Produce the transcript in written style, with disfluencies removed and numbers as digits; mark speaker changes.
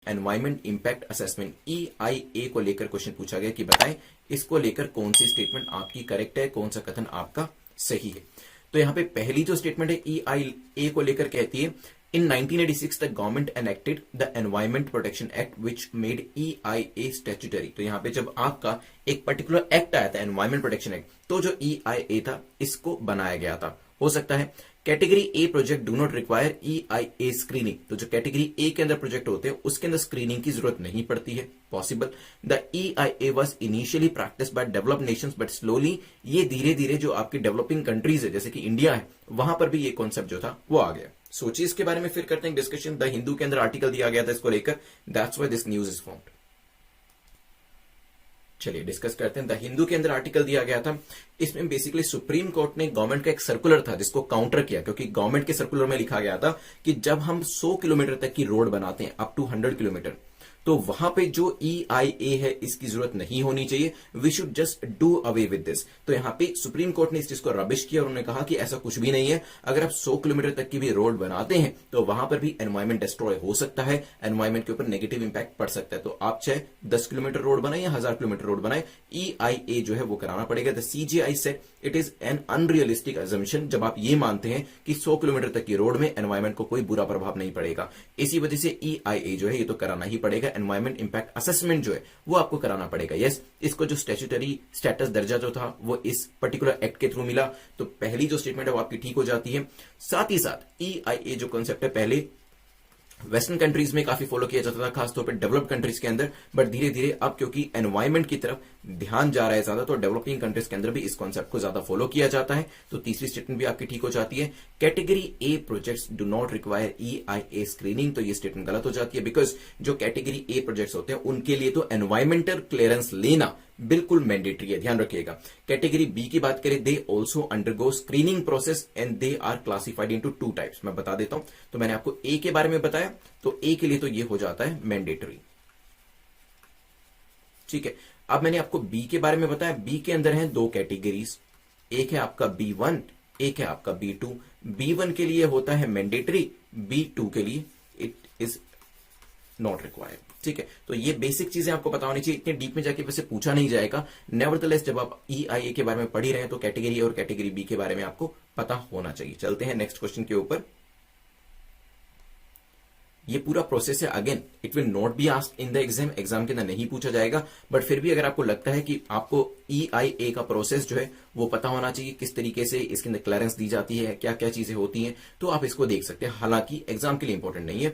Speaker 1: Environment impact assessment EIA को लेकर question पूछा गया कि बताएं इसको लेकर कौन सी स्टेटमेंट आपकी करेक्ट है, कौन सा कथन आपका सही है। तो यहां पे पहली जो स्टेटमेंट है EIA को लेकर कहती है इन 1986 the government enacted the environment protection act which made EIA statutory. तो यहां पे जब आपका एक पर्टिकुलर एक्ट आया था एनवायरमेंट प्रोटेक्शन एक्ट, तो जो EIA था इसको बनाया गया था। हो सकता है category A project do not require EIA screening, तो जो कैटेगरी ए के अंदर प्रोजेक्ट होते हैं उसके अंदर स्क्रीनिंग की जरूरत नहीं पड़ती है, possible. The EIA was initially practice by developed Nations but slowly, ये धीरे धीरे जो आपकी डेवलपिंग कंट्रीज है जैसे कि इंडिया है वहां पर भी ये कॉन्सेप्ट जो था वो आ गया। सोचिए इसके बारे में, फिर करते हैं डिस्कशन। द हिंदू के अंदर आर्टिकल दिया गया था इसको लेकर, that's why this news is found. चलिए डिस्कस करते हैं। द हिंदू के अंदर आर्टिकल दिया गया था, इसमें बेसिकली सुप्रीम कोर्ट ने गवर्नमेंट का एक सर्कुलर था जिसको काउंटर किया, क्योंकि गवर्नमेंट के सर्कुलर में लिखा गया था कि जब हम 100 किलोमीटर तक की रोड बनाते हैं अप टू 100 किलोमीटर, तो वहां पे जो EIA है इसकी जरूरत नहीं होनी चाहिए, we should just do away with this. तो यहां पे सुप्रीम कोर्ट ने इस चीज को रबिश किया और उन्होंने कहा कि ऐसा कुछ भी नहीं है, अगर आप 100 किलोमीटर तक की भी रोड बनाते हैं तो वहां पर भी एनवायरमेंट डिस्ट्रॉय हो सकता है, एनवायरमेंट के ऊपर नेगेटिव इंपैक्ट पड़ सकता है। तो आप चाहे 10 किलोमीटर रोड बनाए या 1000 किलोमीटर रोड बनाए, EIA जो है वो कराना पड़ेगा। The CJI said it is an unrealistic assumption, जब आप ये मानते हैं कि 100 किलोमीटर तक की रोड में एनवायरमेंट को कोई बुरा प्रभाव नहीं पड़ेगा, इसी वजह से EIA जो है ये तो कराना ही पड़ेगा। एनवायरमेंट इंपैक्ट असेसमेंट जो है वो आपको कराना पड़ेगा। यस, इसको जो स्टैट्यूटरी स्टेटस दर्जा जो था वो इस पर्टिकुलर एक्ट के थ्रू मिला, तो पहली जो स्टेटमेंट है वो आपकी ठीक हो जाती है। साथ ही साथ EIA जो कॉन्सेप्ट है पहले वेस्टर्न कंट्रीज में काफी फॉलो किया जाता था, खासतौर पर डेवलप्ड कंट्रीज के अंदर, बट धीरे धीरे अब क्योंकि एनवायरमेंट की तरफ ध्यान जा रहा है ज्यादा, तो डेवलपिंग कंट्रीज के अंदर भी इस कॉन्सेप्ट को ज्यादा फॉलो किया जाता है। तो तीसरी स्टेटमेंट भी आपकी ठीक हो जाती है। Category A projects do not require EIA screening, तो ये स्टेटमेंट गलत हो जाती है, बिकॉज जो कैटेगरी ए प्रोजेक्ट्स होते हैं उनके लिए तो एनवायरमेंटल क्लियरेंस लेना बिल्कुल मैंडेटरी है, ध्यान रखिएगा। कैटेगरी बी की बात करें, they also undergo screening process and they are classified into 2 types. मैं बता देता हूं, तो मैंने आपको ए के बारे में बताया, तो ए के लिए तो ये हो जाता है मैंडेटरी, ठीक है। अब मैंने आपको बी के बारे में बताया, बी के अंदर है 2 कैटेगरीज, एक है आपका B1, एक है आपका B2। B1 के लिए होता है मैंडेटरी, B2 के लिए इट इज नॉट रिक्वायर्ड, ठीक है। तो ये बेसिक चीजें आपको पता होनी चाहिए, इतने डीप में जाके वैसे पूछा नहीं जाएगा। नेवरदलेस जब आप EIA के बारे में पढ़ ही रहे हैं तो कैटेगरी ए और कैटेगरी बी के बारे में आपको पता होना चाहिए। चलते हैं नेक्स्ट क्वेश्चन के ऊपर। ये पूरा प्रोसेस है, again it will not be asked in the exam, exam के अंदर नहीं पूछा जाएगा, बट फिर भी अगर आपको लगता है कि आपको EIA का प्रोसेस जो है वो पता होना चाहिए, किस तरीके से इसके अंदर क्लियरेंस दी जाती है, क्या क्या चीजें होती हैं, तो आप इसको देख सकते हैं। हालांकि एग्जाम के लिए इंपॉर्टेंट नहीं है,